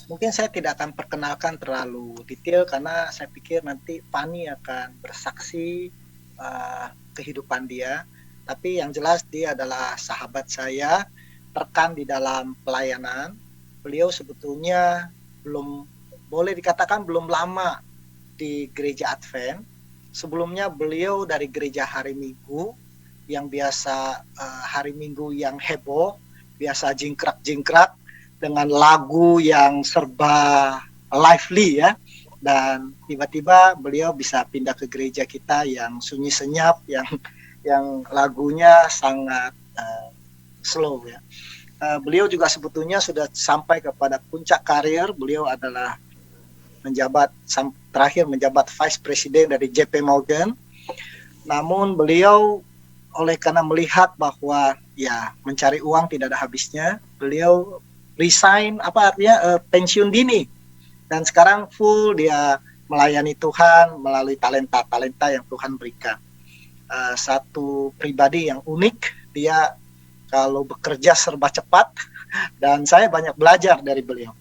Mungkin saya tidak akan perkenalkan terlalu detail karena saya pikir nanti Fani akan bersaksi kehidupan dia. Tapi yang jelas dia adalah sahabat saya, rekan di dalam pelayanan. Beliau sebetulnya boleh dikatakan belum lama di gereja Advent. Sebelumnya beliau dari gereja hari Minggu yang biasa hari Minggu yang heboh, biasa jingkrak-jingkrak dengan lagu yang serba lively ya, dan tiba-tiba beliau bisa pindah ke gereja kita yang sunyi senyap, yang lagunya sangat slow ya. Beliau juga sebetulnya sudah sampai kepada puncak karir. Beliau adalah terakhir menjabat Vice President dari JP Morgan. Namun beliau karena melihat bahwa ya mencari uang tidak ada habisnya, beliau resign, pensiun dini, dan sekarang full dia melayani Tuhan melalui talenta-talenta yang Tuhan berikan. Satu pribadi yang unik, dia kalau bekerja serba cepat, dan saya banyak belajar dari beliau.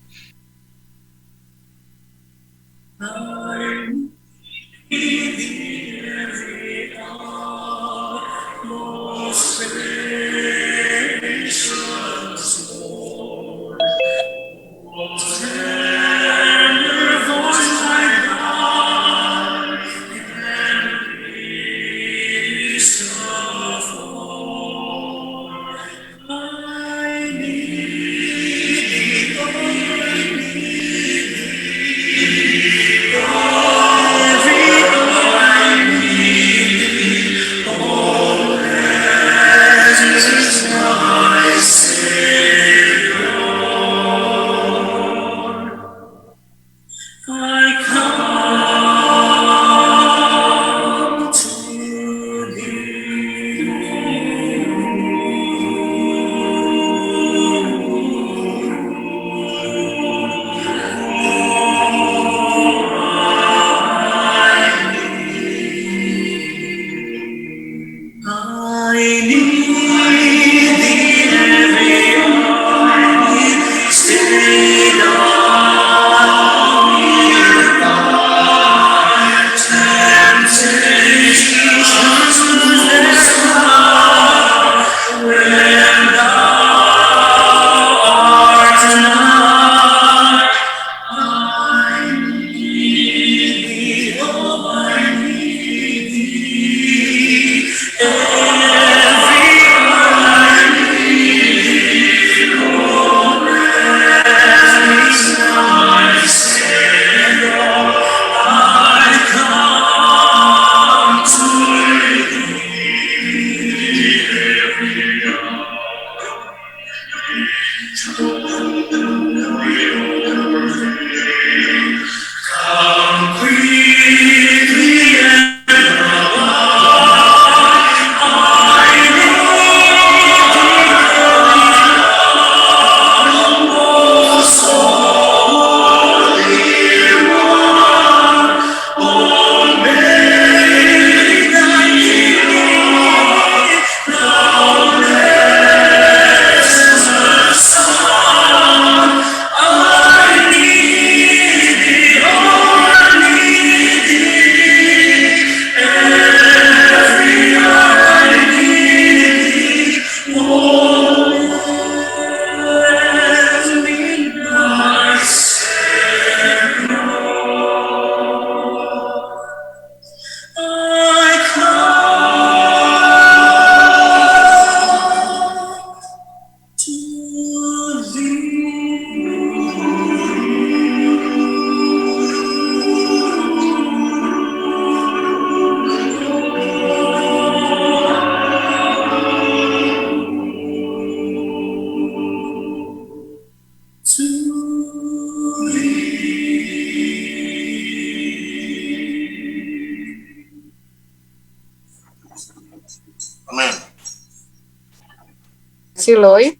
Lloyd.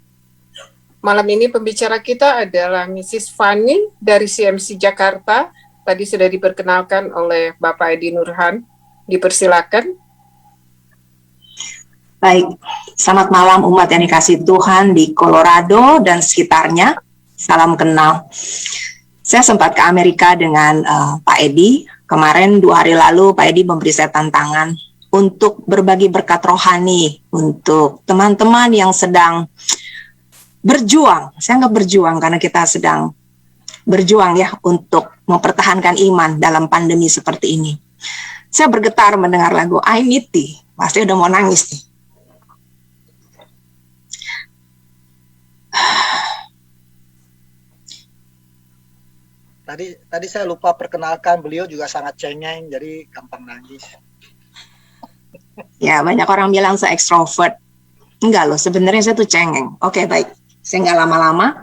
Malam ini pembicara kita adalah Mrs. Fani dari CMC Jakarta. Tadi sudah diperkenalkan oleh Bapak Edi Nurhan. Dipersilakan. Baik, selamat malam umat yang dikasihi Tuhan di Colorado dan sekitarnya. Salam kenal. Saya sempat ke Amerika dengan Pak Edi. Kemarin 2 hari lalu Pak Edi memberi saya tantangan untuk berbagi berkat rohani untuk teman-teman yang sedang berjuang. Saya nggak berjuang karena kita sedang berjuang ya untuk mempertahankan iman dalam pandemi seperti ini. Saya bergetar mendengar lagu I Need Thee. Pasti udah mau nangis nih. Tadi saya lupa perkenalkan, beliau juga sangat cengeng, jadi gampang nangis. Ya, banyak orang bilang saya ekstrovert. Enggak loh, sebenarnya saya tuh cengeng. Oke, baik. Saya nggak lama-lama.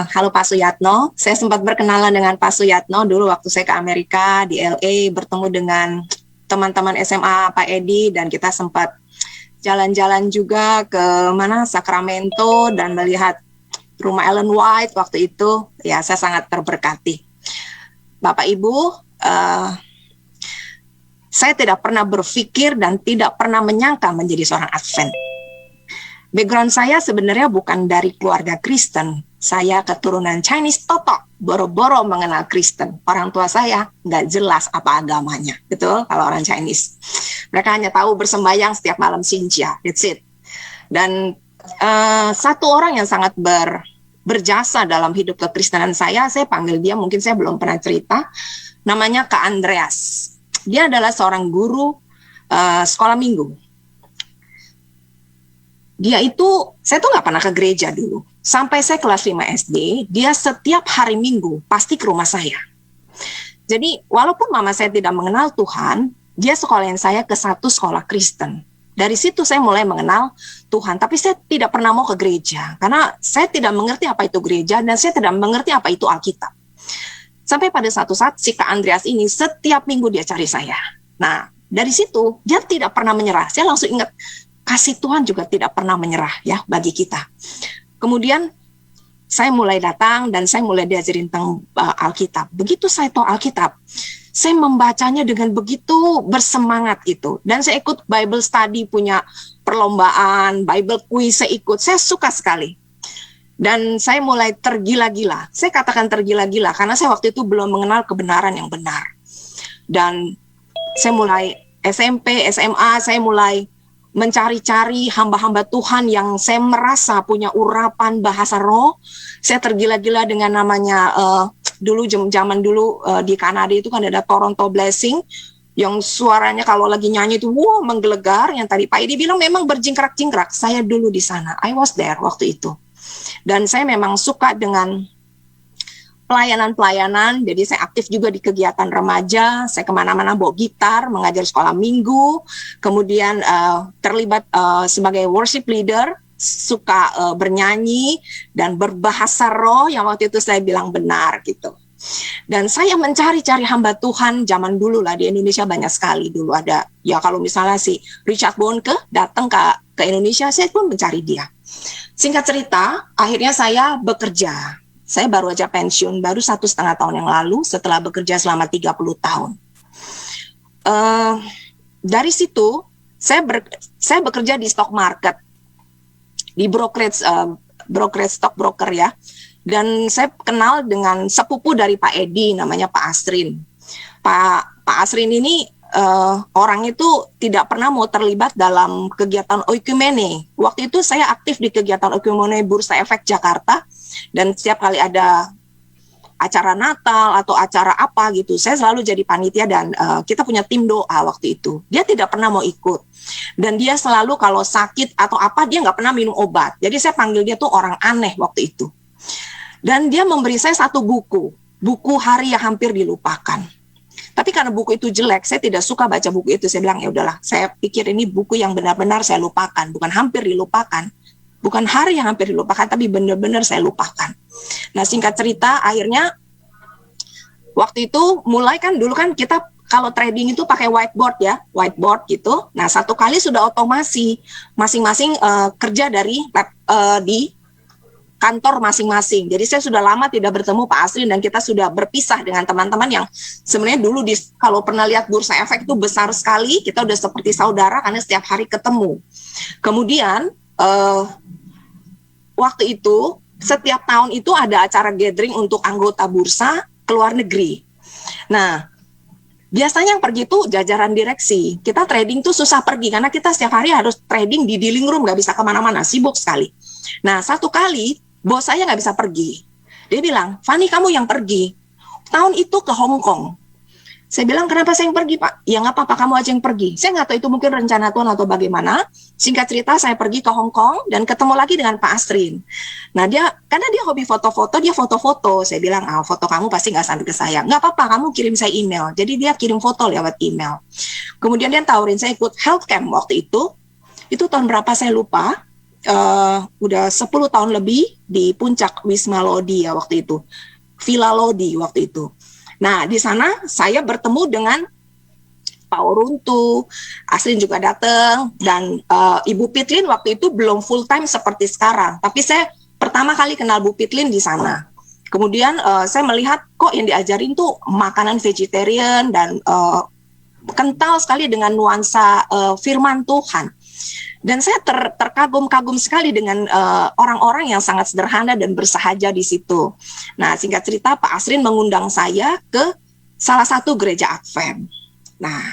Halo Pak Suyatno, saya sempat berkenalan dengan Pak Suyatno dulu waktu saya ke Amerika, di LA, bertemu dengan teman-teman SMA Pak Edi, dan kita sempat jalan-jalan juga ke Sacramento, dan melihat rumah Ellen White waktu itu. Ya, saya sangat terberkati. Bapak Ibu, saya tidak pernah berpikir dan tidak pernah menyangka menjadi seorang Advent. Background saya sebenarnya bukan dari keluarga Kristen. Saya keturunan Chinese totok, boro-boro mengenal Kristen. Orang tua saya nggak jelas apa agamanya, betul? Kalau orang Chinese, mereka hanya tahu bersembahyang setiap malam Xinjia, that's it. Dan satu orang yang sangat berjasa dalam hidup kekristenan saya panggil dia, mungkin saya belum pernah cerita, namanya Kak Andreas. Dia adalah seorang guru sekolah minggu. Dia itu, saya tuh nggak pernah ke gereja dulu. Sampai saya kelas 5 SD, dia setiap hari Minggu pasti ke rumah saya. Jadi, walaupun mama saya tidak mengenal Tuhan, dia sekolahin saya ke satu sekolah Kristen. Dari situ saya mulai mengenal Tuhan, tapi saya tidak pernah mau ke gereja, karena saya tidak mengerti apa itu gereja, dan saya tidak mengerti apa itu Alkitab. Sampai pada satu saat, si Kak Andreas ini setiap minggu dia cari saya. Nah, dari situ, dia tidak pernah menyerah. Saya langsung ingat, kasih Tuhan juga tidak pernah menyerah ya bagi kita. Kemudian saya mulai datang dan saya mulai diajarin tentang Alkitab. Begitu saya tahu Alkitab, saya membacanya dengan begitu bersemangat itu. Dan saya ikut Bible study, punya perlombaan, Bible quiz saya ikut. Saya suka sekali. Dan saya mulai tergila-gila. Saya katakan tergila-gila karena saya waktu itu belum mengenal kebenaran yang benar. Dan saya mulai SMP, SMA, saya mulai mencari-cari hamba-hamba Tuhan yang saya merasa punya urapan bahasa roh. Saya tergila-gila dengan namanya, dulu zaman dulu di Kanada itu kan ada Toronto Blessing, yang suaranya kalau lagi nyanyi itu menggelegar, yang tadi Pak Edi bilang memang berjingkrak-jingkrak. Saya dulu di sana, I was there waktu itu. Dan saya memang suka dengan pelayanan-pelayanan, jadi saya aktif juga di kegiatan remaja, saya kemana-mana bawa gitar, mengajar sekolah minggu, kemudian terlibat sebagai worship leader, suka bernyanyi, dan berbahasa roh, yang waktu itu saya bilang benar gitu. Dan saya mencari-cari hamba Tuhan, zaman dulu lah di Indonesia banyak sekali, dulu ada, ya kalau misalnya si Richard Bonke datang ke Indonesia, saya pun mencari dia. Singkat cerita, akhirnya saya bekerja. Saya baru aja pensiun, baru 1,5 tahun yang lalu setelah bekerja selama 30 tahun. Dari situ, saya bekerja di stock market, di brokerage stock broker ya. Dan saya kenal dengan sepupu dari Pak Edi, namanya Pak Asrin. Pak Asrin ini orang itu tidak pernah mau terlibat dalam kegiatan oikumene. Waktu itu saya aktif di kegiatan oikumene Bursa Efek Jakarta, dan setiap kali ada acara Natal atau acara apa gitu, saya selalu jadi panitia, dan kita punya tim doa waktu itu. Dia tidak pernah mau ikut, dan dia selalu kalau sakit atau apa, dia nggak pernah minum obat. Jadi saya panggil dia tuh orang aneh waktu itu. Dan dia memberi saya satu buku Hari yang Hampir Dilupakan. Tapi karena buku itu jelek, saya tidak suka baca buku itu. Saya bilang, ya udahlah, saya pikir ini buku yang benar-benar saya lupakan, bukan hampir dilupakan, bukan hari yang hampir dilupakan, tapi benar-benar saya lupakan. Nah, singkat cerita, akhirnya waktu itu mulai kan, dulu kan kita kalau trading itu pakai whiteboard ya, whiteboard gitu. Nah, satu kali sudah otomasi, masing-masing kerja dari di kantor masing-masing. Jadi saya sudah lama tidak bertemu Pak Asrin, dan kita sudah berpisah dengan teman-teman yang sebenarnya dulu kalau pernah lihat Bursa Efek itu besar sekali, kita udah seperti saudara karena setiap hari ketemu. Kemudian waktu itu setiap tahun itu ada acara gathering untuk anggota bursa ke luar negeri. Nah, biasanya yang pergi itu jajaran direksi. Kita trading tuh susah pergi karena kita setiap hari harus trading di dealing room, nggak bisa kemana-mana, sibuk sekali. Nah, satu kali bos saya nggak bisa pergi. Dia bilang, Fani kamu yang pergi. Tahun itu ke Hong Kong. Saya bilang, kenapa saya yang pergi, Pak? Ya nggak apa-apa, kamu aja yang pergi. Saya nggak tahu itu mungkin rencana Tuhan atau bagaimana. Singkat cerita, saya pergi ke Hong Kong dan ketemu lagi dengan Pak Asrin. Nah, karena dia hobi foto-foto, dia foto-foto. Saya bilang, foto kamu pasti nggak sampai ke saya. Nggak apa-apa, kamu kirim saya email. Jadi dia kirim foto lewat email. Kemudian dia tawarin saya ikut health camp waktu itu. Itu tahun berapa saya lupa. Udah 10 tahun lebih di puncak Wisma Lodi ya waktu itu. Villa Lodi waktu itu. Nah, di sana saya bertemu dengan Pak Oruntu, Asrin juga datang, dan Ibu Pitlin waktu itu belum full time seperti sekarang. Tapi saya pertama kali kenal Bu Pitlin di sana. Kemudian saya melihat kok yang diajarin tuh makanan vegetarian dan kental sekali dengan nuansa firman Tuhan. Dan saya terkagum-kagum sekali dengan orang-orang yang sangat sederhana dan bersahaja di situ. Nah, singkat cerita, Pak Asrin mengundang saya ke salah satu gereja Advent. Nah,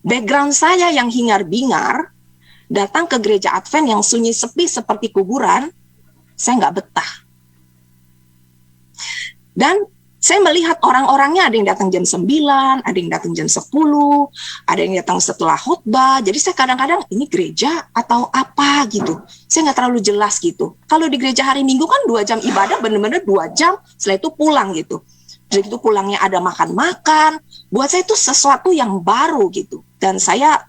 background saya yang hingar-bingar, datang ke gereja Advent yang sunyi sepi seperti kuburan, saya nggak betah. Dan saya melihat orang-orangnya ada yang datang jam 9, ada yang datang jam 10, ada yang datang setelah khotbah. Jadi saya kadang-kadang ini gereja atau apa gitu. Saya nggak terlalu jelas gitu. Kalau di gereja hari Minggu kan 2 jam ibadah, benar-benar 2 jam, setelah itu pulang gitu. Jadi itu pulangnya ada makan-makan. Buat saya itu sesuatu yang baru gitu. Dan saya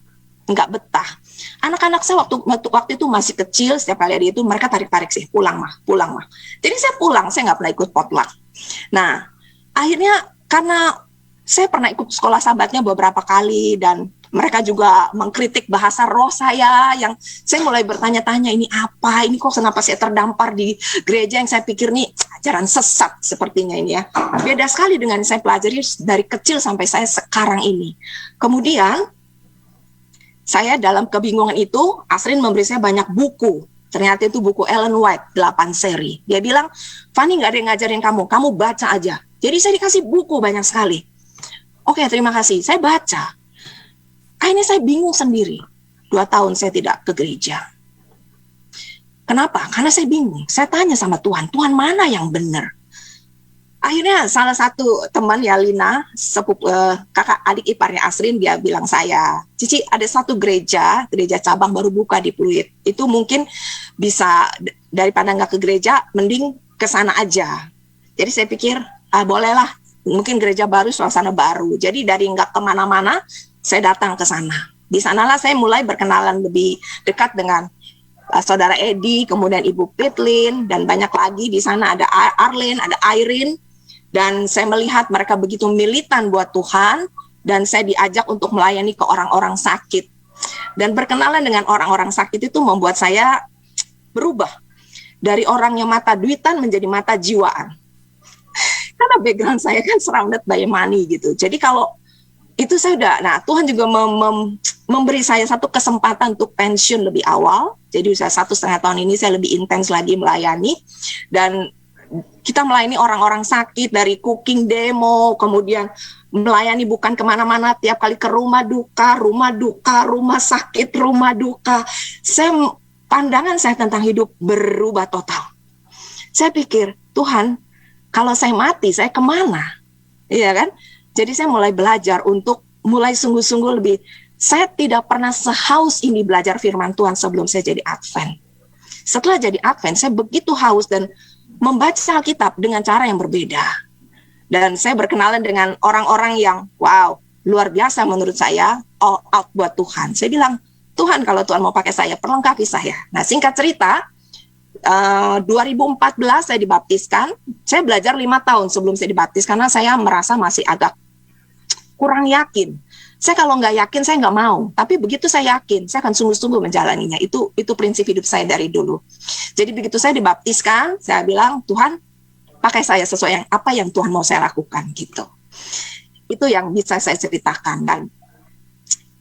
nggak betah. Anak-anak saya waktu itu masih kecil, setiap kali ada itu mereka tarik-tarik sih, pulang mah. Jadi saya pulang, saya nggak pernah ikut potluck. Nah, akhirnya karena saya pernah ikut sekolah sahabatnya beberapa kali dan mereka juga mengkritik bahasa roh saya yang saya mulai bertanya-tanya ini apa, ini kok kenapa saya terdampar di gereja yang saya pikir nih ajaran sesat sepertinya ini ya. Beda sekali dengan yang saya pelajari dari kecil sampai saya sekarang ini. Kemudian saya dalam kebingungan itu, Asrin memberi saya banyak buku. Ternyata itu buku Ellen White, 8 seri. Dia bilang, Fani nggak ada yang ngajarin kamu baca aja. Jadi saya dikasih buku banyak sekali. Oke, terima kasih. Saya baca. Akhirnya saya bingung sendiri. 2 tahun saya tidak ke gereja. Kenapa? Karena saya bingung. Saya tanya sama Tuhan, Tuhan mana yang benar? Akhirnya salah satu teman ya Lina, kakak adik iparnya Asrin, dia bilang saya, Cici ada satu gereja cabang baru buka di Pluit. Itu mungkin bisa daripada nggak ke gereja, mending ke sana aja. Jadi saya pikir, bolehlah, mungkin gereja baru, suasana baru. Jadi dari nggak kemana-mana, saya datang ke sana. Di sanalah saya mulai berkenalan lebih dekat dengan saudara Edi, kemudian Ibu Pitlin, dan banyak lagi. Di sana ada Arlene, ada Irene. Dan saya melihat mereka begitu militan buat Tuhan, dan saya diajak untuk melayani ke orang-orang sakit. Dan berkenalan dengan orang-orang sakit itu membuat saya berubah. Dari orang yang mata duitan menjadi mata jiwaan. Karena background saya kan surrounded by money gitu. Jadi kalau itu saya udah, nah Tuhan juga memberi saya satu kesempatan untuk pensiun lebih awal. Jadi usia 1,5 tahun ini saya lebih intens lagi melayani. Dan kita melayani orang-orang sakit dari cooking demo, kemudian melayani bukan kemana-mana, tiap kali ke rumah duka, rumah sakit, rumah duka. Pandangan saya tentang hidup berubah total. Saya pikir, Tuhan, kalau saya mati, saya kemana? Iya kan? Jadi saya mulai belajar untuk mulai sungguh-sungguh lebih. Saya tidak pernah sehaus ini belajar firman Tuhan sebelum saya jadi Advent. Setelah jadi Advent, saya begitu haus dan membaca Alkitab dengan cara yang berbeda. Dan saya berkenalan dengan orang-orang yang, wow, luar biasa menurut saya, all out buat Tuhan. Saya bilang, Tuhan kalau Tuhan mau pakai saya, perlengkapi saya. Nah singkat cerita, 2014 saya dibaptiskan. Saya belajar 5 tahun sebelum saya dibaptis, karena saya merasa masih agak kurang yakin. Saya kalau nggak yakin, saya nggak mau. Tapi begitu saya yakin, saya akan sungguh-sungguh menjalaninya. Itu prinsip hidup saya dari dulu. Jadi begitu saya dibaptiskan, saya bilang, Tuhan, pakai saya sesuai apa yang Tuhan mau saya lakukan gitu. Itu yang bisa saya ceritakan. Dan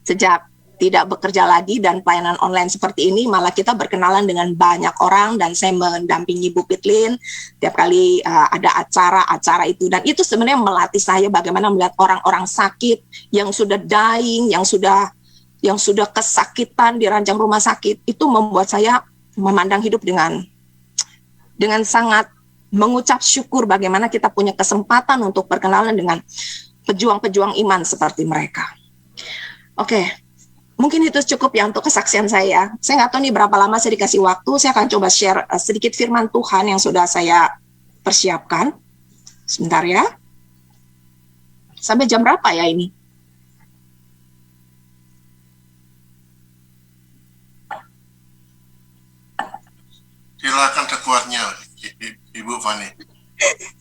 sejak tidak bekerja lagi dan pelayanan online seperti ini, malah kita berkenalan dengan banyak orang dan saya mendampingi Bu Pitlin tiap kali ada acara-acara itu, dan itu sebenarnya melatih saya bagaimana melihat orang-orang sakit yang sudah dying, yang sudah kesakitan di ranjang rumah sakit. Itu membuat saya memandang hidup dengan sangat mengucap syukur bagaimana kita punya kesempatan untuk berkenalan dengan pejuang-pejuang iman seperti mereka. Oke. Mungkin itu cukup ya untuk kesaksian saya. Saya nggak tahu nih berapa lama saya dikasih waktu. Saya akan coba share sedikit firman Tuhan yang sudah saya persiapkan. Sebentar ya. Sampai jam berapa ya ini? Silakan sekuatnya, Ibu Fani.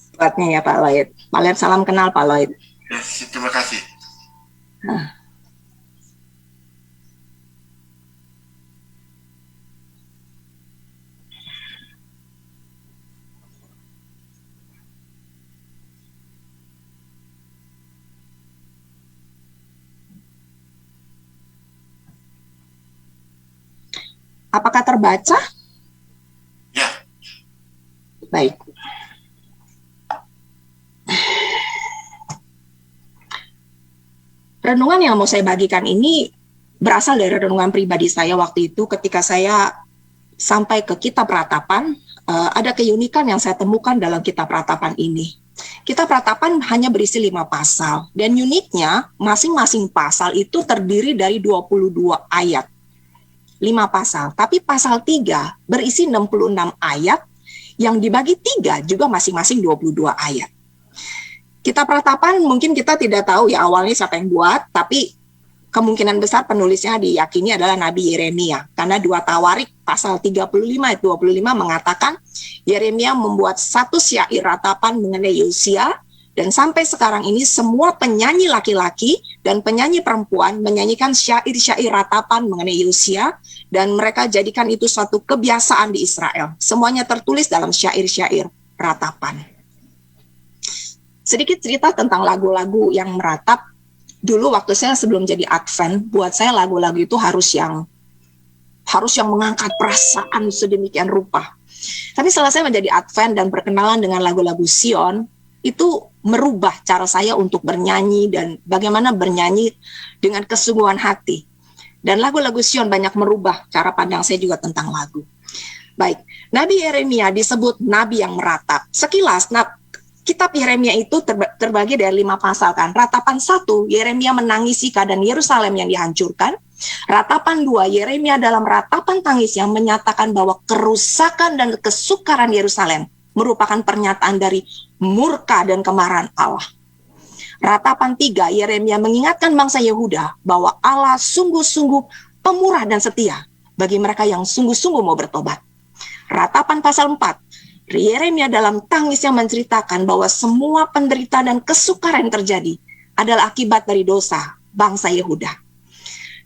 Sekuatnya ya Pak Lloyd. Pak Lloyd, salam kenal Pak Lloyd. Ya, terima kasih. Apakah terbaca? Ya. Baik. Renungan yang mau saya bagikan ini berasal dari renungan pribadi saya waktu itu ketika saya sampai ke Kitab Ratapan. Ada keunikan yang saya temukan dalam Kitab Ratapan ini. Kitab Ratapan hanya berisi 5 pasal, dan uniknya masing-masing pasal itu terdiri dari 22 ayat. 5 pasal, tapi pasal 3 berisi 66 ayat yang dibagi 3 juga masing-masing 22 ayat. Kitab Ratapan mungkin kita tidak tahu ya awalnya siapa yang buat, tapi kemungkinan besar penulisnya diyakini adalah Nabi Yeremia, karena 2 Tawarik pasal 35 ayat 25 mengatakan Yeremia membuat 1 syair ratapan mengenai Yosia, dan sampai sekarang ini semua penyanyi laki-laki dan penyanyi perempuan menyanyikan syair-syair ratapan mengenai Yosia, dan mereka jadikan itu suatu kebiasaan di Israel. Semuanya tertulis dalam syair-syair ratapan. Sedikit cerita tentang lagu-lagu yang meratap. Dulu waktu saya sebelum jadi Advent, buat saya lagu-lagu itu harus yang mengangkat perasaan sedemikian rupa. Tapi setelah saya menjadi Advent dan berkenalan dengan lagu-lagu Sion, itu merubah cara saya untuk bernyanyi dan bagaimana bernyanyi dengan kesungguhan hati. Dan lagu-lagu Sion banyak merubah cara pandang saya juga tentang lagu. Baik, Nabi Yeremia disebut nabi yang meratap. Sekilas, Kitab Yeremia itu terbagi dari 5 pasal kan. Ratapan 1, Yeremia menangisi keadaan Yerusalem yang dihancurkan. Ratapan 2, Yeremia dalam ratapan tangis yang menyatakan bahwa kerusakan dan kesukaran Yerusalem merupakan pernyataan dari murka dan kemarahan Allah. Ratapan 3, Yeremia mengingatkan bangsa Yehuda bahwa Allah sungguh-sungguh pemurah dan setia bagi mereka yang sungguh-sungguh mau bertobat. Ratapan pasal 4, Yeremia dalam tangis yang menceritakan bahwa semua penderitaan dan kesukaran yang terjadi adalah akibat dari dosa bangsa Yehuda.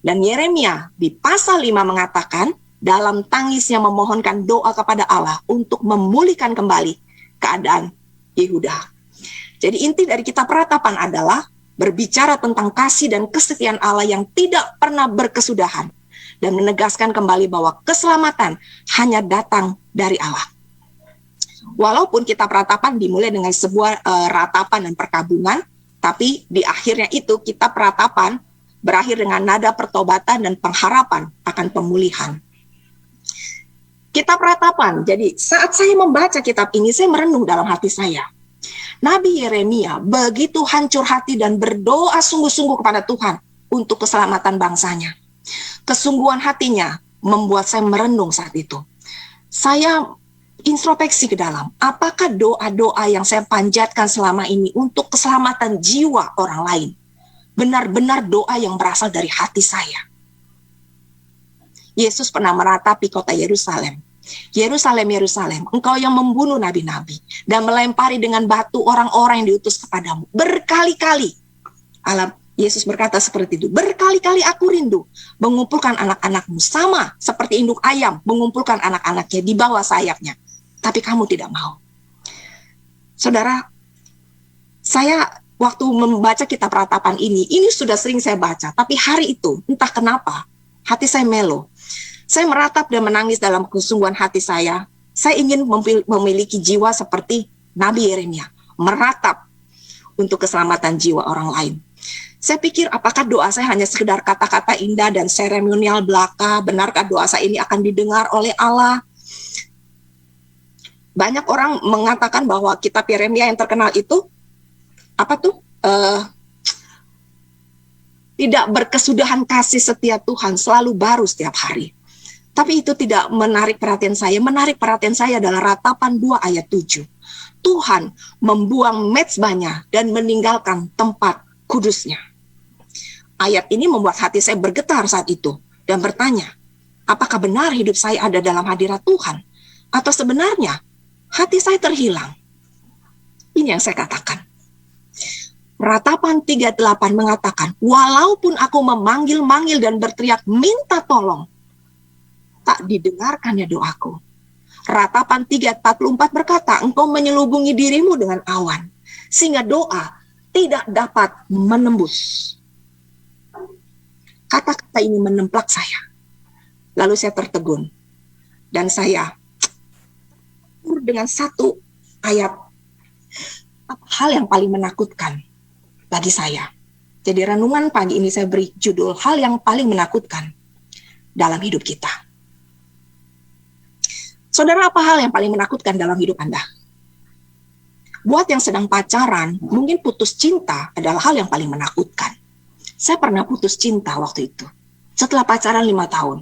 Dan Yeremia di pasal 5 mengatakan dalam tangisnya memohonkan doa kepada Allah untuk memulihkan kembali keadaan Yehuda. Jadi inti dari kitab Ratapan adalah berbicara tentang kasih dan kesetiaan Allah yang tidak pernah berkesudahan dan menegaskan kembali bahwa keselamatan hanya datang dari Allah. Walaupun kitab Ratapan dimulai dengan sebuah ratapan dan perkabungan, tapi di akhirnya itu kitab Ratapan berakhir dengan nada pertobatan dan pengharapan akan pemulihan. Kitab Ratapan, jadi saat saya membaca kitab ini, saya merenung dalam hati saya. Nabi Yeremia begitu hancur hati dan berdoa sungguh-sungguh kepada Tuhan untuk keselamatan bangsanya. Kesungguhan hatinya membuat saya merenung saat itu. Saya introspeksi ke dalam, apakah doa-doa yang saya panjatkan selama ini untuk keselamatan jiwa orang lain benar-benar doa yang berasal dari hati saya? Yesus pernah meratapi kota Yerusalem. Yerusalem, Yerusalem, engkau yang membunuh nabi-nabi dan melempari dengan batu orang-orang yang diutus kepadamu. Berkali-kali Yesus berkata seperti itu, berkali-kali aku rindu mengumpulkan anak-anakmu, sama seperti induk ayam mengumpulkan anak-anaknya di bawah sayapnya, tapi kamu tidak mau. Saudara, saya waktu membaca kitab Ratapan ini sudah sering saya baca, tapi hari itu entah kenapa hati saya melo. Saya meratap dan menangis dalam kesungguhan hati saya. Saya ingin memiliki jiwa seperti Nabi Yeremia, meratap untuk keselamatan jiwa orang lain. Saya pikir apakah doa saya hanya sekedar kata-kata indah dan seremonial belaka? Benarkah doa saya ini akan didengar oleh Allah? Banyak orang mengatakan bahwa kitab Yeremia yang terkenal itu tidak berkesudahan kasih setia Tuhan, selalu baru setiap hari. Tapi itu tidak menarik perhatian saya. Menarik perhatian saya adalah Ratapan 2 ayat 7. Tuhan membuang mezbahnya dan meninggalkan tempat kudusnya. Ayat ini membuat hati saya bergetar saat itu dan bertanya, apakah benar hidup saya ada dalam hadirat Tuhan? Atau sebenarnya hati saya terhilang? Ini yang saya katakan. Ratapan 38 mengatakan, walaupun aku memanggil-manggil dan berteriak minta tolong, tak didengarkannya doaku. Ratapan 3:44 berkata, engkau menyelubungi dirimu dengan awan, sehingga doa tidak dapat menembus. Kata-kata ini menemplak saya. Lalu saya tertegun. Dan saya dengan satu ayat, hal yang paling menakutkan bagi saya. Jadi renungan pagi ini saya beri judul hal yang paling menakutkan dalam hidup kita. Saudara, apa hal yang paling menakutkan dalam hidup Anda? Buat yang sedang pacaran, mungkin putus cinta adalah hal yang paling menakutkan. Saya pernah putus cinta waktu itu. Setelah pacaran 5 tahun.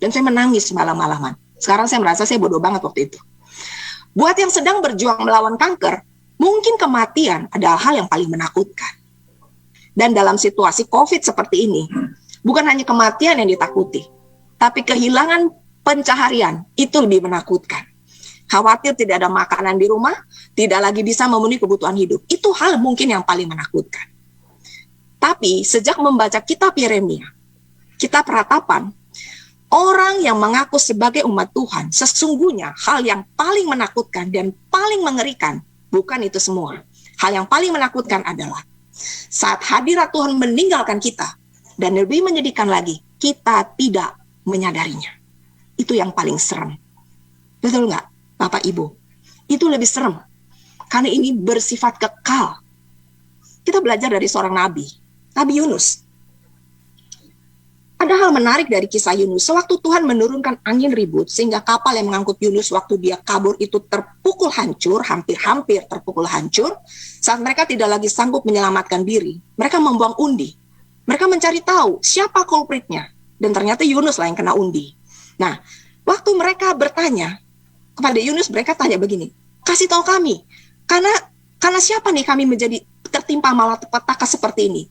Dan saya menangis malam-malaman. Sekarang saya merasa saya bodoh banget waktu itu. Buat yang sedang berjuang melawan kanker, mungkin kematian adalah hal yang paling menakutkan. Dan dalam situasi COVID seperti ini, bukan hanya kematian yang ditakuti, tapi kehilangan pencaharian itu lebih menakutkan. Khawatir tidak ada makanan di rumah, tidak lagi bisa memenuhi kebutuhan hidup. Itu hal mungkin yang paling menakutkan. Tapi sejak membaca kitab Yeremia, kitab Ratapan, orang yang mengaku sebagai umat Tuhan, sesungguhnya hal yang paling menakutkan dan paling mengerikan bukan itu semua. Hal yang paling menakutkan adalah saat hadirat Tuhan meninggalkan kita, dan lebih menyedihkan lagi, kita tidak menyadarinya. Itu yang paling serem. Betul nggak, Bapak Ibu? Itu lebih serem. Karena ini bersifat kekal. Kita belajar dari seorang nabi, Nabi Yunus. Ada hal menarik dari kisah Yunus. Sewaktu Tuhan menurunkan angin ribut, sehingga kapal yang mengangkut Yunus waktu dia kabur itu terpukul hancur, hampir-hampir terpukul hancur. Saat mereka tidak lagi sanggup menyelamatkan diri, mereka membuang undi. Mereka mencari tahu siapa kulpritnya. Dan ternyata Yunus lah yang kena undi. Nah, waktu mereka bertanya kepada Yunus, mereka tanya begini, kasih tahu kami, karena siapa nih kami menjadi tertimpa malapetaka seperti ini?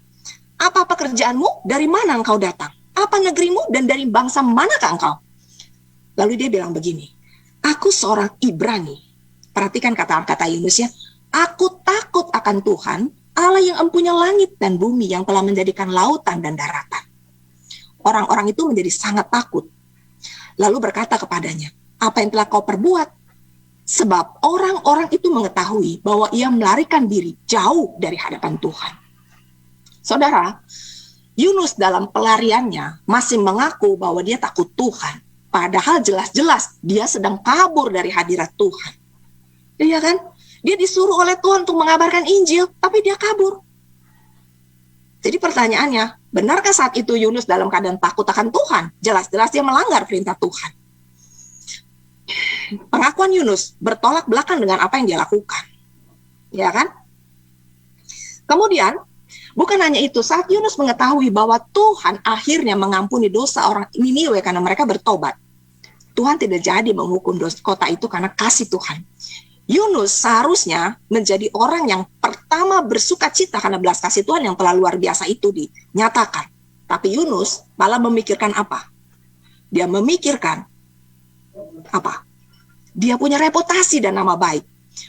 Apa pekerjaanmu? Dari mana engkau datang? Apa negerimu dan dari bangsa manakah engkau? Lalu dia bilang begini, aku seorang Ibrani. Perhatikan kata-kata Yunus ya. Aku takut akan Tuhan, Allah yang empunya langit dan bumi, yang telah menjadikan lautan dan daratan. Orang-orang itu menjadi sangat takut. Lalu berkata kepadanya, apa yang telah kau perbuat? Sebab orang-orang itu mengetahui bahwa ia melarikan diri jauh dari hadapan Tuhan. Saudara, Yunus dalam pelariannya masih mengaku bahwa dia takut Tuhan. Padahal jelas-jelas dia sedang kabur dari hadirat Tuhan. Iya kan? Dia disuruh oleh Tuhan untuk mengabarkan Injil, tapi dia kabur. Jadi pertanyaannya, benarkah saat itu Yunus dalam keadaan takut akan Tuhan? Jelas-jelas dia melanggar perintah Tuhan. Pengakuan Yunus bertolak belakang dengan apa yang dia lakukan. Ya kan? Kemudian, bukan hanya itu, saat Yunus mengetahui bahwa Tuhan akhirnya mengampuni dosa orang Niniwe karena mereka bertobat, Tuhan tidak jadi menghukum kota itu karena kasih Tuhan. Yunus seharusnya menjadi orang yang pertama bersuka cita karena belas kasih Tuhan yang telah luar biasa itu dinyatakan. Tapi Yunus malah memikirkan apa? Dia memikirkan apa? Dia punya reputasi dan nama baik.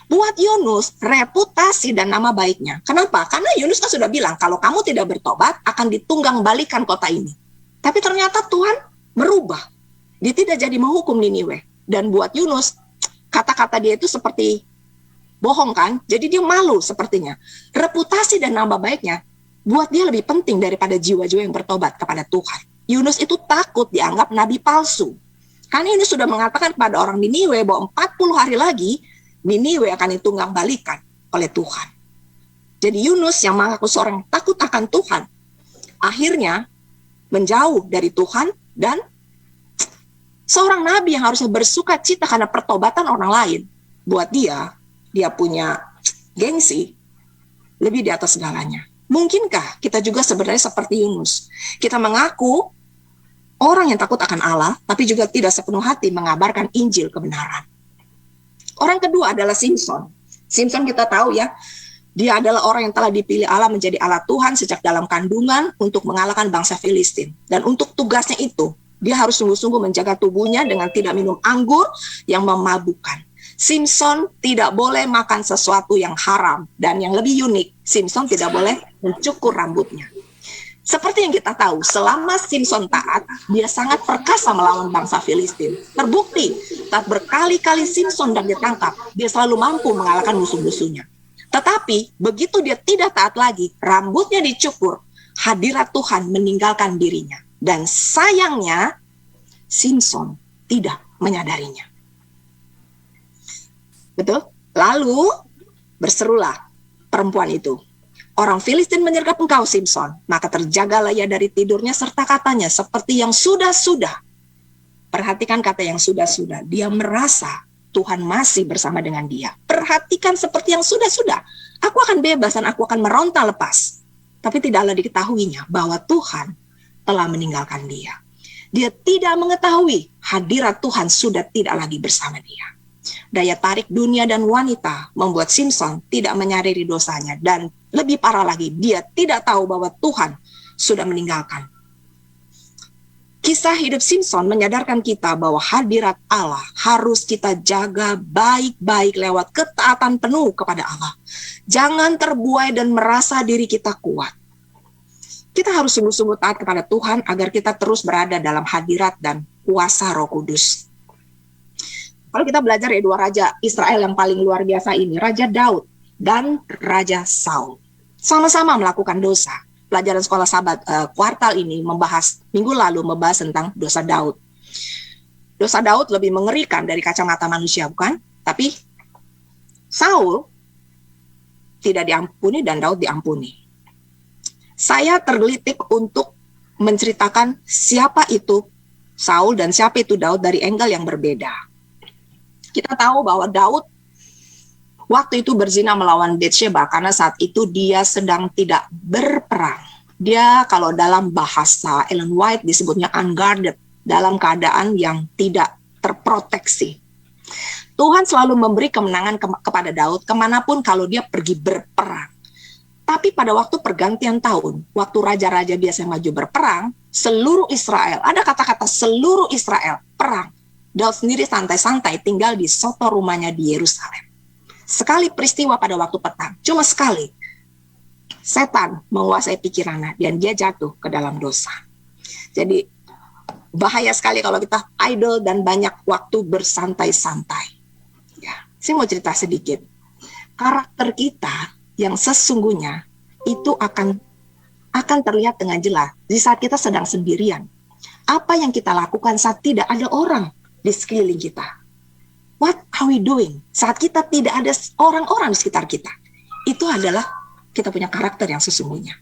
Buat Yunus, reputasi dan nama baiknya. Kenapa? Karena Yunus kan sudah bilang, kalau kamu tidak bertobat, akan ditunggang balikan kota ini. Tapi ternyata Tuhan merubah. Dia tidak jadi menghukum Niniwe. Dan buat Yunus, kata-kata dia itu seperti bohong kan? Jadi dia malu sepertinya. Reputasi dan nama baiknya buat dia lebih penting daripada jiwa-jiwa yang bertobat kepada Tuhan. Yunus itu takut dianggap nabi palsu. Karena Yunus sudah mengatakan kepada orang Niniwe bahwa 40 hari lagi Niniwe akan ditunggang balikan oleh Tuhan. Jadi Yunus yang mengaku seorang takut akan Tuhan, akhirnya menjauh dari Tuhan, dan seorang nabi yang harusnya bersuka cita karena pertobatan orang lain, buat dia punya gengsi lebih di atas segalanya. Mungkinkah kita juga sebenarnya seperti Yunus? Kita mengaku orang yang takut akan Allah, tapi juga tidak sepenuh hati mengabarkan Injil kebenaran. Orang kedua adalah Simson. Simson kita tahu ya, dia adalah orang yang telah dipilih Allah menjadi Allah Tuhan sejak dalam kandungan untuk mengalahkan bangsa Filistin. Dan untuk tugasnya itu, dia harus sungguh-sungguh menjaga tubuhnya dengan tidak minum anggur yang memabukkan. Simson tidak boleh makan sesuatu yang haram. Dan yang lebih unik, Simson tidak boleh mencukur rambutnya. Seperti yang kita tahu, selama Simson taat, dia sangat perkasa melawan bangsa Filistin. Terbukti, saat berkali-kali Simson dan ditangkap, dia selalu mampu mengalahkan musuh-musuhnya. Tetapi, begitu dia tidak taat lagi, rambutnya dicukur, hadirat Tuhan meninggalkan dirinya. Dan sayangnya, Simson tidak menyadarinya. Betul? Lalu, berserulah perempuan itu, orang Filistin menyergap engkau, Simson, maka terjagalah ia dari tidurnya serta katanya seperti yang sudah-sudah. Perhatikan kata yang sudah-sudah. Dia merasa Tuhan masih bersama dengan dia. Perhatikan seperti yang sudah-sudah. Aku akan bebas dan aku akan meronta lepas. Tapi tidaklah diketahuinya bahwa Tuhan telah meninggalkan dia. Dia tidak mengetahui hadirat Tuhan sudah tidak lagi bersama dia. Daya tarik dunia dan wanita membuat Simson tidak menyadari dosanya, dan lebih parah lagi, dia tidak tahu bahwa Tuhan sudah meninggalkan. Kisah hidup Simson menyadarkan kita bahwa hadirat Allah harus kita jaga baik-baik lewat ketaatan penuh kepada Allah. Jangan terbuai dan merasa diri kita kuat. Kita harus sungguh-sungguh taat kepada Tuhan agar kita terus berada dalam hadirat dan kuasa Roh Kudus. Kalau kita belajar ya, dua raja Israel yang paling luar biasa ini, Raja Daud dan Raja Saul, sama-sama melakukan dosa. Pelajaran sekolah Sabat kuartal ini minggu lalu membahas tentang dosa Daud. Dosa Daud lebih mengerikan dari kacamata manusia, bukan? Tapi Saul tidak diampuni dan Daud diampuni. Saya tergelitik untuk menceritakan siapa itu Saul dan siapa itu Daud dari angle yang berbeda. Kita tahu bahwa Daud waktu itu berzina melawan Batsheba karena saat itu dia sedang tidak berperang. Dia kalau dalam bahasa Ellen White disebutnya unguarded, dalam keadaan yang tidak terproteksi. Tuhan selalu memberi kemenangan kepada Daud kemanapun kalau dia pergi berperang. Tapi pada waktu pergantian tahun, waktu raja-raja biasa maju berperang, seluruh Israel, ada kata-kata seluruh Israel, perang. Daud sendiri santai-santai tinggal di soto rumahnya di Yerusalem. Sekali peristiwa pada waktu petang, cuma sekali, setan menguasai pikirannya dan dia jatuh ke dalam dosa. Jadi bahaya sekali kalau kita idle dan banyak waktu bersantai-santai. Ya, saya mau cerita sedikit. Karakter kita yang sesungguhnya itu akan terlihat dengan jelas di saat kita sedang sendirian. Apa yang kita lakukan saat tidak ada orang di sekeliling kita? What are we doing saat kita tidak ada orang-orang di sekitar kita? Itu adalah kita punya karakter yang sesungguhnya.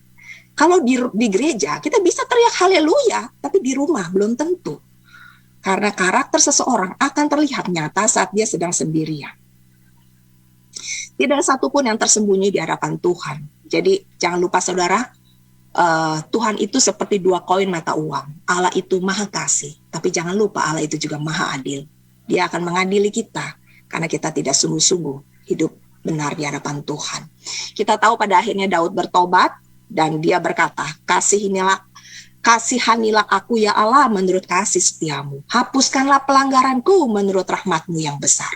Kalau di gereja kita bisa teriak haleluya, tapi di rumah belum tentu. Karena karakter seseorang akan terlihat nyata saat dia sedang sendirian. Tidak ada satupun yang tersembunyi di hadapan Tuhan. Jadi jangan lupa saudara, Tuhan itu seperti dua koin mata uang. Allah itu maha kasih, tapi jangan lupa Allah itu juga maha adil. Dia akan mengadili kita karena kita tidak sungguh-sungguh hidup benar di hadapan Tuhan. Kita tahu pada akhirnya Daud bertobat dan dia berkata, kasihanilah aku ya Allah menurut kasih setiamu. Hapuskanlah pelanggaranku menurut rahmatmu yang besar.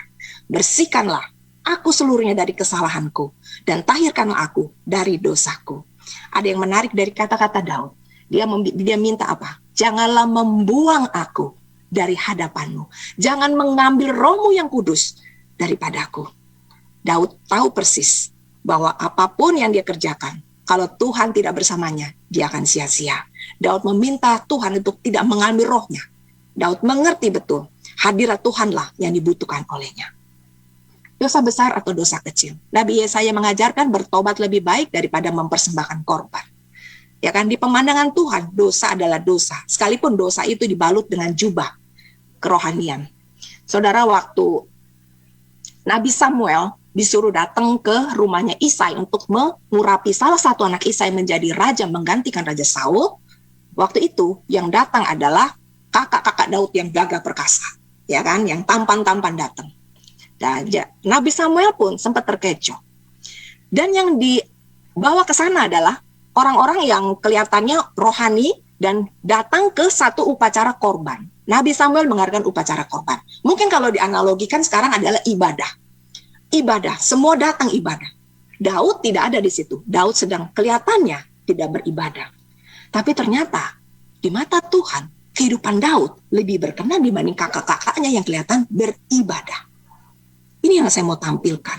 Bersihkanlah aku seluruhnya dari kesalahanku dan tahirkanlah aku dari dosaku. Ada yang menarik dari kata-kata Daud. Dia minta apa? Janganlah membuang aku dari hadapanmu. Jangan mengambil rohmu yang kudus daripadaku. Daud tahu persis bahwa apapun yang dia kerjakan, kalau Tuhan tidak bersamanya, dia akan sia-sia. Daud meminta Tuhan untuk tidak mengambil rohnya. Daud mengerti betul, hadirat Tuhanlah yang dibutuhkan olehnya. Dosa besar atau dosa kecil. Nabi Yesaya mengajarkan bertobat lebih baik daripada mempersembahkan korban. Ya kan, di pemandangan Tuhan, dosa adalah dosa. Sekalipun dosa itu dibalut dengan jubah kerohanian. Saudara, waktu Nabi Samuel disuruh datang ke rumahnya Isai untuk mengurapi salah satu anak Isai menjadi raja menggantikan Raja Saul, waktu itu yang datang adalah kakak-kakak Daud yang gagah perkasa, ya kan, yang tampan-tampan datang. Dan Nabi Samuel pun sempat terkecoh. Dan yang dibawa ke sana adalah orang-orang yang kelihatannya rohani dan datang ke satu upacara korban. Nabi Samuel mengadakan upacara korban. Mungkin kalau dianalogikan sekarang adalah ibadah. Ibadah, semua datang ibadah. Daud tidak ada di situ. Daud sedang kelihatannya tidak beribadah. Tapi ternyata di mata Tuhan, kehidupan Daud lebih berkenan dibanding kakak-kakaknya yang kelihatan beribadah. Ini yang saya mau tampilkan.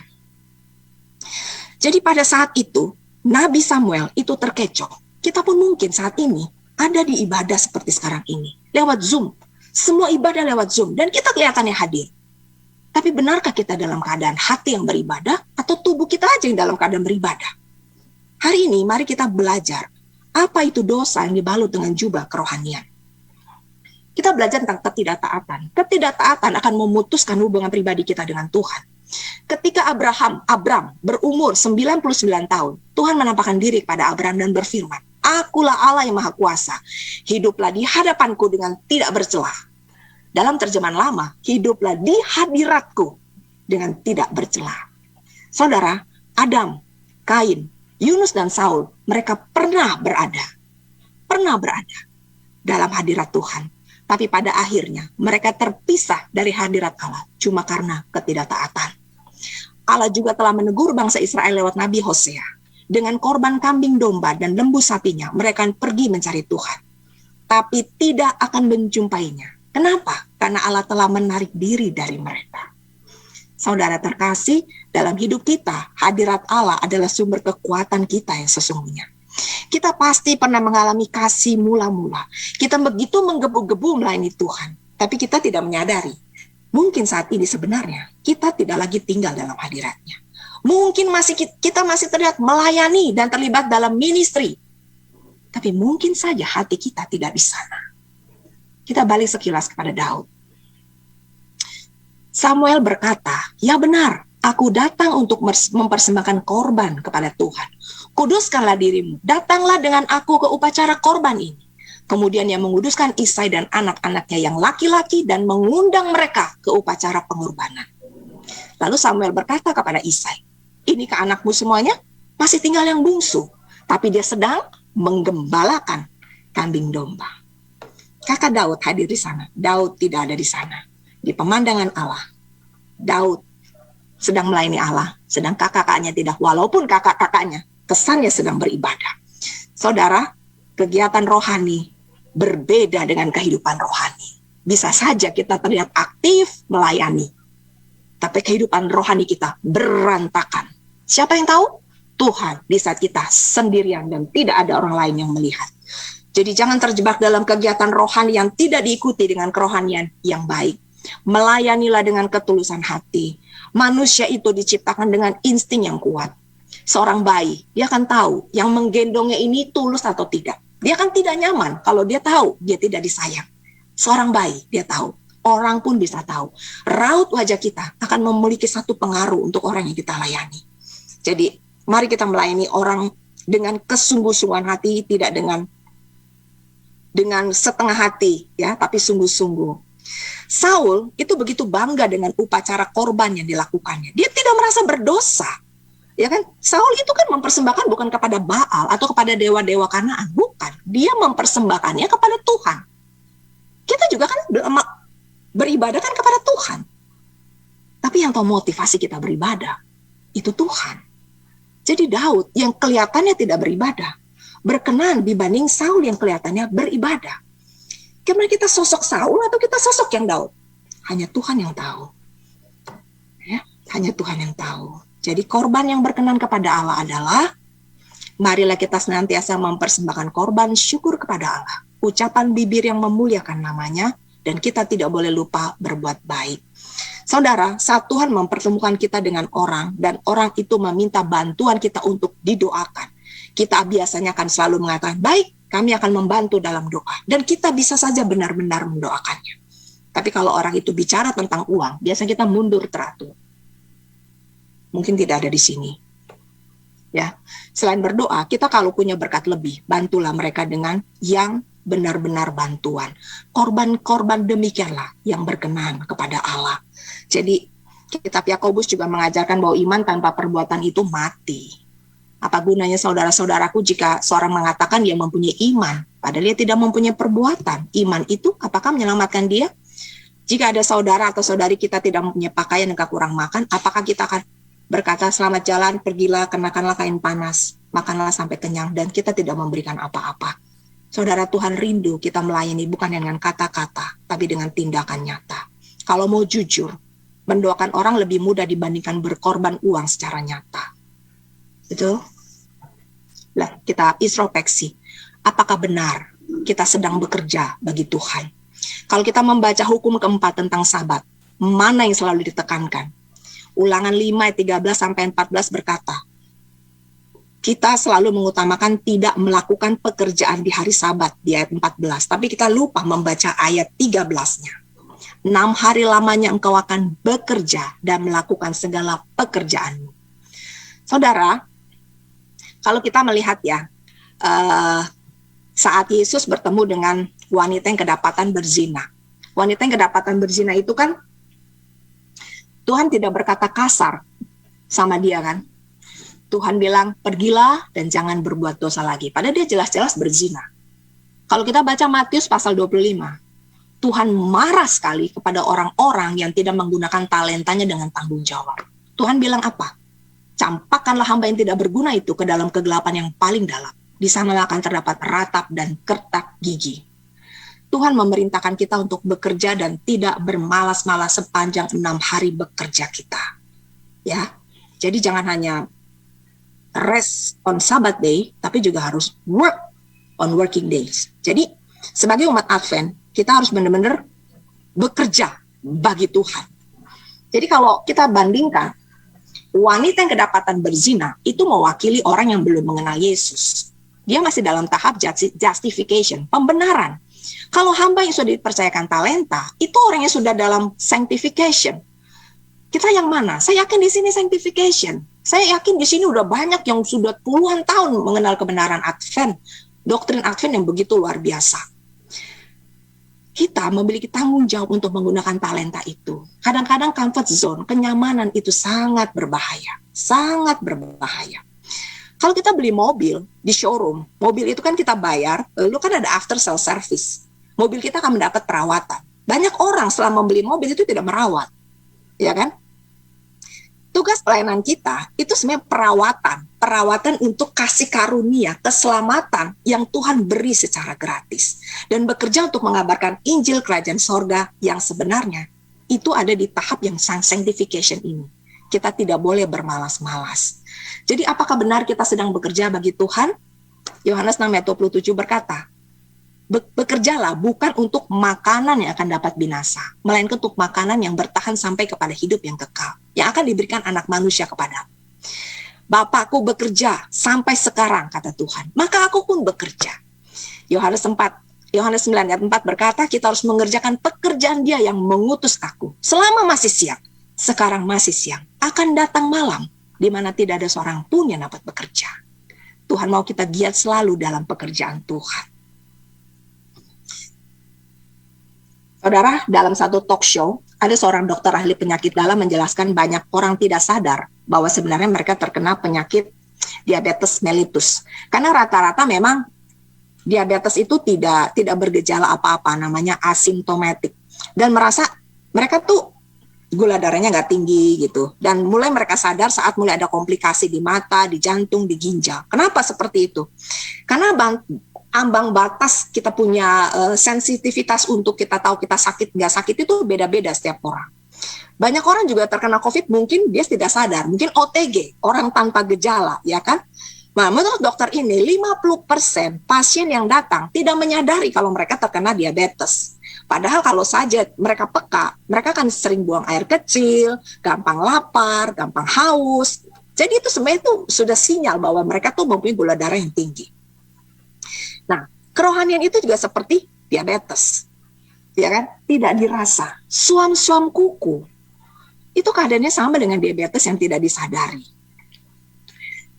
Jadi pada saat itu, Nabi Samuel itu terkecoh. Kita pun mungkin saat ini ada di ibadah seperti sekarang ini. Lewat Zoom. Semua ibadah lewat Zoom. Dan kita kelihatannya hadir. Tapi benarkah kita dalam keadaan hati yang beribadah atau tubuh kita aja yang dalam keadaan beribadah? Hari ini mari kita belajar apa itu dosa yang dibalut dengan jubah kerohanian. Kita belajar tentang ketidaktaatan. Ketidaktaatan akan memutuskan hubungan pribadi kita dengan Tuhan. Ketika Abram berumur 99 tahun, Tuhan menampakkan diri kepada Abram dan berfirman, "Akulah Allah yang Maha Kuasa. Hiduplah di hadapanku dengan tidak bercelah." Dalam terjemahan lama, hiduplah di hadiratku dengan tidak bercelah. Saudara, Adam, Kain, Yunus dan Saul, mereka pernah berada dalam hadirat Tuhan. Tapi pada akhirnya mereka terpisah dari hadirat Allah cuma karena ketidaktaatan. Allah juga telah menegur bangsa Israel lewat Nabi Hosea. Dengan korban kambing domba dan lembu sapinya, mereka pergi mencari Tuhan. Tapi tidak akan menjumpainya. Kenapa? Karena Allah telah menarik diri dari mereka. Saudara terkasih, dalam hidup kita, hadirat Allah adalah sumber kekuatan kita yang sesungguhnya. Kita pasti pernah mengalami kasih mula-mula. Kita begitu menggebu-gebu melayani Tuhan. Tapi kita tidak menyadari. Mungkin saat ini sebenarnya kita tidak lagi tinggal dalam hadiratnya. Mungkin kita masih terlihat melayani dan terlibat dalam ministry. Tapi mungkin saja hati kita tidak di sana. Kita balik sekilas kepada Daud. Samuel berkata, "Ya benar, aku datang untuk mempersembahkan korban kepada Tuhan. Kuduskanlah dirimu, datanglah dengan aku ke upacara korban ini." Kemudian ia menguduskan Isai dan anak-anaknya yang laki-laki dan mengundang mereka ke upacara pengorbanan. Lalu Samuel berkata kepada Isai, "Inikah anakmu semuanya? Masih tinggal yang bungsu, tapi dia sedang menggembalakan kambing domba." Kakak Daud hadir di sana. Daud tidak ada di sana. Di pemandangan Allah, Daud sedang melayani Allah, sedang kakak-kakaknya tidak. Walaupun kakak-kakaknya kesannya sedang beribadah. Saudara, kegiatan rohani berbeda dengan kehidupan rohani. Bisa saja kita terlihat aktif melayani, tapi kehidupan rohani kita berantakan. Siapa yang tahu? Tuhan di saat kita sendirian dan tidak ada orang lain yang melihat. Jadi jangan terjebak dalam kegiatan rohani yang tidak diikuti dengan kerohanian yang baik. Melayanilah dengan ketulusan hati. Manusia itu diciptakan dengan insting yang kuat. Seorang bayi, dia akan tahu yang menggendongnya ini tulus atau tidak. Dia akan tidak nyaman kalau dia tahu dia tidak disayang. Seorang bayi, dia tahu. Orang pun bisa tahu. Raut wajah kita akan memiliki satu pengaruh untuk orang yang kita layani. Jadi, mari kita melayani orang dengan kesungguh-sungguhan hati, tidak dengan setengah hati, ya, tapi sungguh-sungguh. Saul itu begitu bangga dengan upacara korban yang dilakukannya. Dia tidak merasa berdosa. Ya kan? Saul itu kan mempersembahkan bukan kepada Baal atau kepada dewa-dewa Kanaan, bukan. Dia mempersembahkannya kepada Tuhan. Kita juga kan beribadah kan kepada Tuhan. Tapi yang tahu motivasi kita beribadah itu Tuhan. Jadi Daud yang kelihatannya tidak beribadah berkenan dibanding Saul yang kelihatannya beribadah. Karena kita sosok Saul atau kita sosok yang Daud? Hanya Tuhan yang tahu. Ya, hanya Tuhan yang tahu. Jadi korban yang berkenan kepada Allah adalah, marilah kita senantiasa mempersembahkan korban syukur kepada Allah, ucapan bibir yang memuliakan namanya, dan kita tidak boleh lupa berbuat baik. Saudara, saat Tuhan mempertemukan kita dengan orang, dan orang itu meminta bantuan kita untuk didoakan, kita biasanya akan selalu mengatakan, baik, kami akan membantu dalam doa. Dan kita bisa saja benar-benar mendoakannya. Tapi kalau orang itu bicara tentang uang, biasanya kita mundur teratur. Mungkin tidak ada di sini. Ya, selain berdoa, kita kalau punya berkat lebih, bantulah mereka dengan yang benar-benar bantuan. Korban-korban demikianlah yang berkenan kepada Allah. Jadi, kitab Yakobus juga mengajarkan bahwa iman tanpa perbuatan itu mati. Apa gunanya saudara-saudaraku jika seorang mengatakan dia mempunyai iman, padahal dia tidak mempunyai perbuatan? Iman itu apakah menyelamatkan dia? Jika ada saudara atau saudari kita tidak mempunyai pakaian dan kurang makan, apakah kita akan berkata, selamat jalan, pergilah, kenakanlah kain panas, makanlah sampai kenyang, dan kita tidak memberikan apa-apa? Saudara, Tuhan rindu kita melayani bukan dengan kata-kata, tapi dengan tindakan nyata. Kalau mau jujur, mendoakan orang lebih mudah dibandingkan berkorban uang secara nyata. Betul? Lah, kita introspeksi. Apakah benar kita sedang bekerja bagi Tuhan? Kalau kita membaca hukum keempat tentang Sabat, mana yang selalu ditekankan? Ulangan 5 ayat 13-14 berkata, kita selalu mengutamakan tidak melakukan pekerjaan di hari Sabat di ayat 14, tapi kita lupa membaca ayat 13-nya. 6 hari lamanya engkau akan bekerja dan melakukan segala pekerjaanmu. Saudara, kalau kita melihat ya, saat Yesus bertemu dengan wanita yang kedapatan berzina. Wanita yang kedapatan berzina itu kan, Tuhan tidak berkata kasar sama dia kan. Tuhan bilang, pergilah dan jangan berbuat dosa lagi. Padahal dia jelas-jelas berzina. Kalau kita baca Matius pasal 25, Tuhan marah sekali kepada orang-orang yang tidak menggunakan talentanya dengan tanggung jawab. Tuhan bilang apa? Campakkanlah hamba yang tidak berguna itu ke dalam kegelapan yang paling dalam. Di sana akan terdapat ratap dan kertak gigi. Tuhan memerintahkan kita untuk bekerja dan tidak bermalas-malas sepanjang 6 hari bekerja kita. Ya, jadi jangan hanya rest on Sabbath day, tapi juga harus work on working days. Jadi sebagai umat Advent, kita harus benar-benar bekerja bagi Tuhan. Jadi kalau kita bandingkan, wanita yang kedapatan berzina itu mewakili orang yang belum mengenal Yesus. Dia masih dalam tahap justification, pembenaran. Kalau hamba yang sudah dipercayakan talenta, itu orang yang sudah dalam sanctification. Kita yang mana? Saya yakin di sini sanctification. Saya yakin di sini udah banyak yang sudah puluhan tahun mengenal kebenaran Advent, doktrin Advent yang begitu luar biasa. Kita memiliki tanggung jawab untuk menggunakan talenta itu. Kadang-kadang comfort zone, kenyamanan itu sangat berbahaya. Sangat berbahaya. Kalau kita beli mobil di showroom, mobil itu kan kita bayar, lalu kan ada after sale service. Mobil kita akan mendapat perawatan. Banyak orang setelah membeli mobil itu tidak merawat. Ya kan? Tugas pelayanan kita itu sebenarnya perawatan untuk kasih karunia, keselamatan yang Tuhan beri secara gratis. Dan bekerja untuk mengabarkan Injil Kerajaan Sorga yang sebenarnya itu ada di tahap yang sanctification ini. Kita tidak boleh bermalas-malas. Jadi apakah benar kita sedang bekerja bagi Tuhan? Yohanes 6 ayat 27 berkata, bekerjalah bukan untuk makanan yang akan dapat binasa, melainkan untuk makanan yang bertahan sampai kepada hidup yang kekal, yang akan diberikan anak manusia kepadamu. Bapakku bekerja sampai sekarang, kata Tuhan, maka aku pun bekerja. Yohanes 9 ayat 4 berkata, kita harus mengerjakan pekerjaan Dia yang mengutus aku. Selama masih siang, sekarang masih siang, akan datang malam, di mana tidak ada seorang pun yang dapat bekerja. Tuhan mau kita giat selalu dalam pekerjaan Tuhan. Saudara, dalam satu talk show, ada seorang dokter ahli penyakit dalam menjelaskan banyak orang tidak sadar bahwa sebenarnya mereka terkena penyakit diabetes mellitus. Karena rata-rata memang diabetes itu tidak bergejala apa-apa, namanya asimptomatik. Dan merasa mereka tuh gula darahnya nggak tinggi gitu. Dan mulai mereka sadar saat mulai ada komplikasi di mata, di jantung, di ginjal. Kenapa seperti itu? Karena ambang batas kita punya sensitivitas untuk kita tahu kita sakit nggak sakit itu beda-beda setiap orang. Banyak orang juga terkena COVID, mungkin dia tidak sadar, mungkin OTG, orang tanpa gejala, ya kan? Nah, menurut dokter ini, 50% pasien yang datang tidak menyadari kalau mereka terkena diabetes. Padahal kalau saja mereka peka, mereka akan sering buang air kecil, gampang lapar, gampang haus. Jadi itu sebenarnya itu sudah sinyal bahwa mereka tuh mempunyai gula darah yang tinggi. Nah, kerohanian itu juga seperti diabetes, ya kan? Tidak dirasa. Suam-suam kuku, itu keadaannya sama dengan diabetes yang tidak disadari.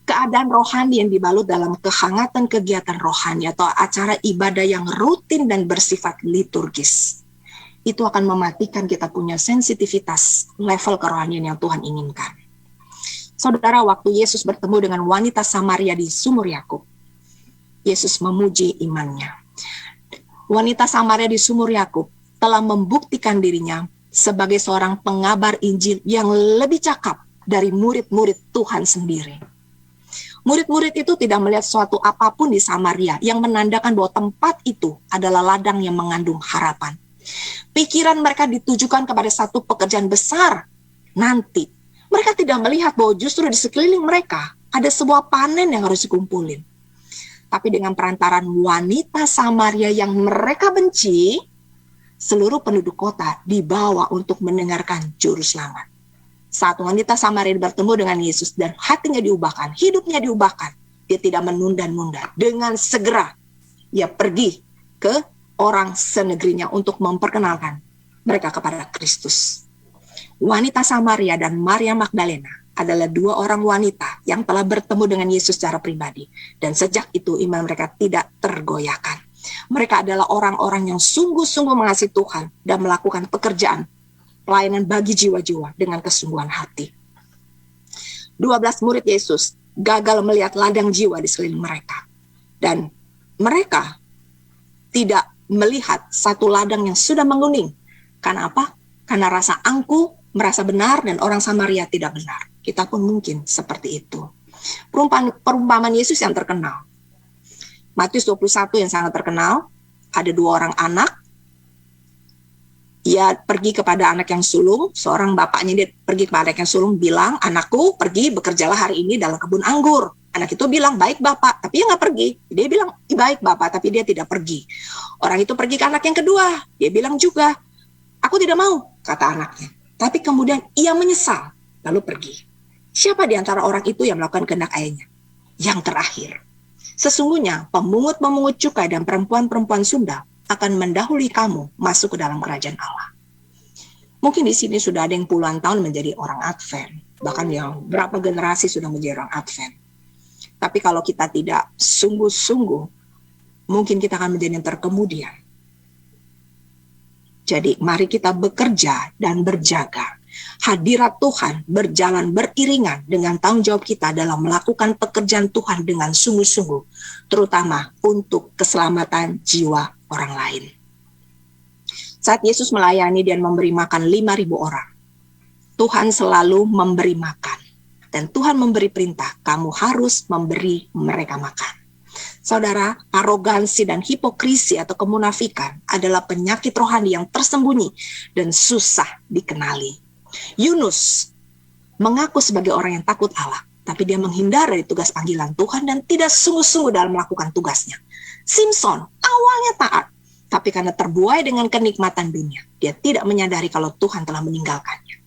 Keadaan rohani yang dibalut dalam kehangatan kegiatan rohani atau acara ibadah yang rutin dan bersifat liturgis, itu akan mematikan kita punya sensitivitas level kerohanian yang Tuhan inginkan. Saudara, waktu Yesus bertemu dengan wanita Samaria di sumur Yakub, Yesus memuji imannya. Wanita Samaria di sumur Yakub telah membuktikan dirinya sebagai seorang pengabar Injil yang lebih cakap dari murid-murid Tuhan sendiri. Murid-murid itu tidak melihat suatu apapun di Samaria yang menandakan bahwa tempat itu adalah ladang yang mengandung harapan. Pikiran mereka ditujukan kepada satu pekerjaan besar nanti. Mereka tidak melihat bahwa justru di sekeliling mereka ada sebuah panen yang harus dikumpulin. Tapi dengan perantaran wanita Samaria yang mereka benci, seluruh penduduk kota dibawa untuk mendengarkan juru selamat. Saat wanita Samaria bertemu dengan Yesus dan hatinya diubahkan, hidupnya diubahkan, dia tidak menunda-nunda. Dengan segera, ia pergi ke orang senegerinya untuk memperkenalkan mereka kepada Kristus. Wanita Samaria dan Maria Magdalena adalah dua orang wanita yang telah bertemu dengan Yesus secara pribadi. Dan sejak itu iman mereka tidak tergoyahkan. Mereka adalah orang-orang yang sungguh-sungguh mengasihi Tuhan dan melakukan pekerjaan pelayanan bagi jiwa-jiwa dengan kesungguhan hati. 12 murid Yesus gagal melihat ladang jiwa di sekeliling mereka. Dan mereka tidak melihat satu ladang yang sudah menguning. Karena apa? Karena rasa angkuh, merasa benar, dan orang Samaria tidak benar. Kita pun mungkin seperti itu. Perumpamaan Yesus yang terkenal. Matius 21 yang sangat terkenal, ada dua orang anak. Ia pergi kepada anak yang sulung, seorang bapaknya dia pergi kepada anak yang sulung bilang, anakku pergi bekerjalah hari ini dalam kebun anggur. Anak itu bilang, baik bapak, tapi dia nggak pergi. Dia bilang, baik bapak, tapi dia tidak pergi. Orang itu pergi ke anak yang kedua, dia bilang juga, aku tidak mau, kata anaknya. Tapi kemudian ia menyesal, lalu pergi. Siapa di antara orang itu yang melakukan kehendak ayahnya? Yang terakhir. Sesungguhnya pemungut-pemungut cukai dan perempuan-perempuan Sunda akan mendahului kamu masuk ke dalam kerajaan Allah. Mungkin di sini sudah ada yang puluhan tahun menjadi orang Advent, bahkan yang berapa generasi sudah menjadi orang Advent. Tapi kalau kita tidak sungguh-sungguh, mungkin kita akan menjadi yang terkemudian. Jadi mari kita bekerja dan berjaga. Hadirat Tuhan berjalan beriringan dengan tanggung jawab kita dalam melakukan pekerjaan Tuhan dengan sungguh-sungguh, terutama untuk keselamatan jiwa orang lain. Saat Yesus melayani dan memberi makan 5.000 orang, Tuhan selalu memberi makan. Dan Tuhan memberi perintah, kamu harus memberi mereka makan. Saudara, arogansi dan hipokrisi atau kemunafikan adalah penyakit rohani yang tersembunyi dan susah dikenali. Yunus mengaku sebagai orang yang takut Allah, tapi dia menghindar dari tugas panggilan Tuhan dan tidak sungguh-sungguh dalam melakukan tugasnya. Simson awalnya taat, tapi karena terbuai dengan kenikmatan dunia, dia tidak menyadari kalau Tuhan telah meninggalkannya.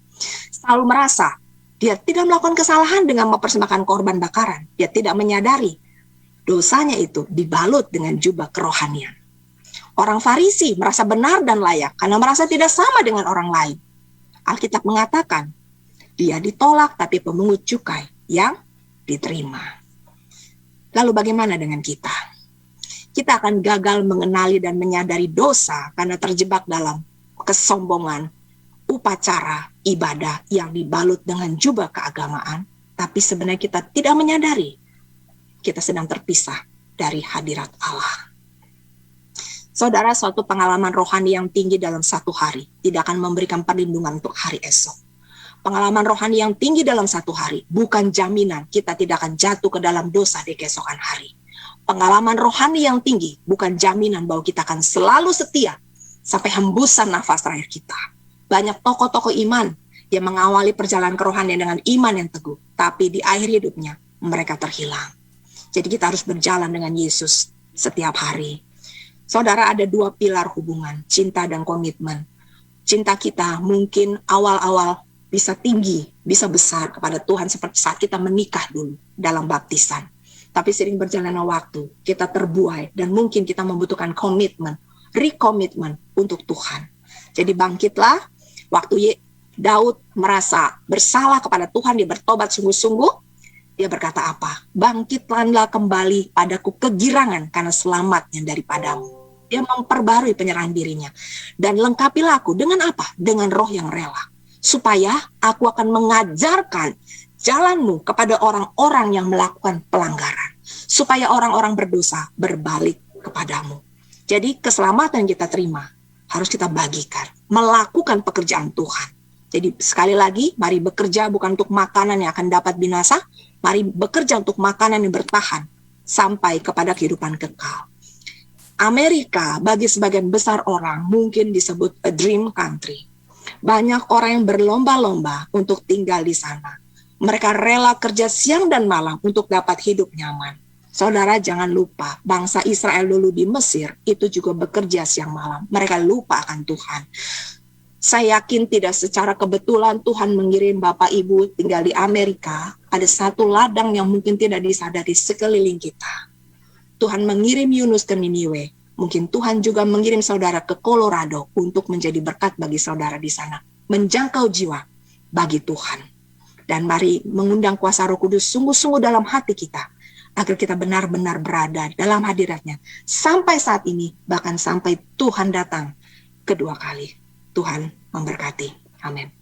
Selalu merasa dia tidak melakukan kesalahan dengan mempersembahkan korban bakaran. Dia tidak menyadari dosanya itu dibalut dengan jubah kerohanian. Orang Farisi merasa benar dan layak karena merasa tidak sama dengan orang lain. Alkitab mengatakan, dia ditolak tapi pemungut cukai yang diterima. Lalu bagaimana dengan kita? Kita akan gagal mengenali dan menyadari dosa karena terjebak dalam kesombongan, upacara, ibadah yang dibalut dengan jubah keagamaan, tapi sebenarnya kita tidak menyadari kita sedang terpisah dari hadirat Allah. Saudara, suatu pengalaman rohani yang tinggi dalam satu hari tidak akan memberikan perlindungan untuk hari esok. Pengalaman rohani yang tinggi dalam satu hari bukan jaminan kita tidak akan jatuh ke dalam dosa di keesokan hari. Pengalaman rohani yang tinggi bukan jaminan bahwa kita akan selalu setia sampai hembusan nafas terakhir kita. banyak tokoh-tokoh iman yang mengawali perjalanan kerohanian dengan iman yang teguh, tapi di akhir hidupnya mereka terhilang. Jadi kita harus berjalan dengan Yesus setiap hari. Saudara, ada dua pilar hubungan, cinta dan komitmen. Cinta kita mungkin awal-awal bisa tinggi, bisa besar kepada Tuhan seperti saat kita menikah dulu dalam baptisan. Tapi sering berjalannya waktu, kita terbuai dan mungkin kita membutuhkan komitmen, rekomitmen untuk Tuhan. Jadi bangkitlah, waktu Daud merasa bersalah kepada Tuhan, dia bertobat sungguh-sungguh, dia berkata apa? Bangkitlah kembali padaku kegirangan karena selamatnya daripadamu. Dia memperbarui penyerahan dirinya. Dan lengkapilah aku dengan apa? Dengan roh yang rela. Supaya aku akan mengajarkan jalanmu kepada orang-orang yang melakukan pelanggaran. Supaya orang-orang berdosa berbalik kepadamu. Jadi keselamatan yang kita terima harus kita bagikan. Melakukan pekerjaan Tuhan. Jadi sekali lagi, mari bekerja bukan untuk makanan yang akan dapat binasa. Mari bekerja untuk makanan yang bertahan sampai kepada kehidupan kekal. Amerika bagi sebagian besar orang mungkin disebut a dream country. Banyak orang yang berlomba-lomba untuk tinggal di sana. Mereka rela kerja siang dan malam untuk dapat hidup nyaman. Saudara, jangan lupa, bangsa Israel dulu di Mesir itu juga bekerja siang malam. Mereka lupa akan Tuhan. Saya yakin tidak secara kebetulan Tuhan mengirim Bapak Ibu tinggal di Amerika. Ada satu ladang yang mungkin tidak disadari sekeliling kita. Tuhan mengirim Yunus ke Niniwe. Mungkin Tuhan juga mengirim saudara ke Colorado untuk menjadi berkat bagi saudara di sana. Menjangkau jiwa bagi Tuhan. Dan mari mengundang kuasa Roh Kudus sungguh-sungguh dalam hati kita. Agar kita benar-benar berada dalam hadiratnya. Sampai saat ini, bahkan sampai Tuhan datang kedua kali. Tuhan memberkati. Amin.